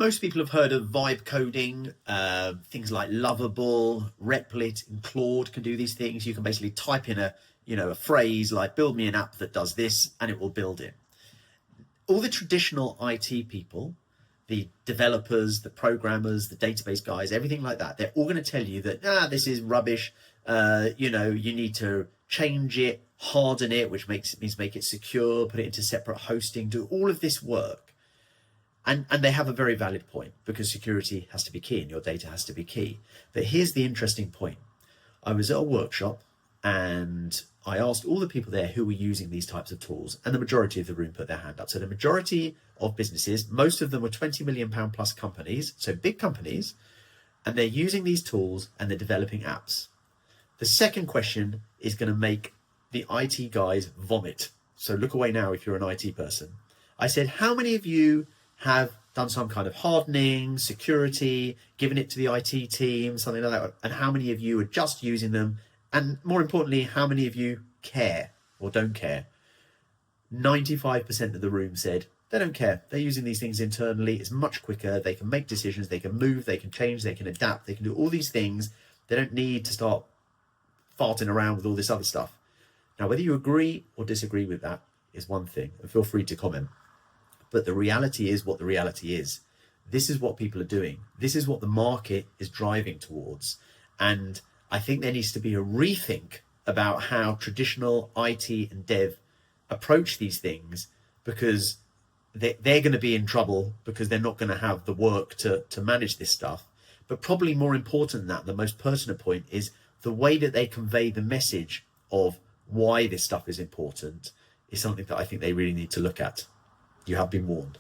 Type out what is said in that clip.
most people have heard of vibe coding. Things like Loveable, Replit, and Claude can do these things. You can basically type in a phrase like "build me an app that does this," and it will build it. All the traditional IT people, the developers, the programmers, the database guys, everything like that, they're all going to tell you that this is rubbish. You need to change it, harden it, which means make it secure, put it into separate hosting, do all of this work. And they have a very valid point, because security has to be key and your data has to be key. But here's the interesting point. I was at a workshop and I asked all the people there who were using these types of tools, and the majority of the room put their hand up. So the majority of businesses, most of them were 20 million pound plus companies, so big companies, and they're using these tools and they're developing apps. The second question is going to make the IT guys vomit. So look away now if you're an IT person. I said, how many of you have done some kind of hardening, security, given it to the IT team, something like that? And how many of you are just using them? And more importantly, how many of you care or don't care? 95% of the room said they don't care. They're using these things internally. It's much quicker. They can make decisions. They can move. They can change. They can adapt. They can do all these things. They don't need to start farting around with all this other stuff. Now, whether you agree or disagree with that is one thing, and feel free to comment. But the reality is what the reality is. This is what people are doing. This is what the market is driving towards. And I think there needs to be a rethink about how traditional IT and dev approach these things, because they're going to be in trouble because they're not going to have the work to manage this stuff. But probably more important than that, the most pertinent point is the way that they convey the message of why this stuff is important is something that I think they really need to look at. You have been warned.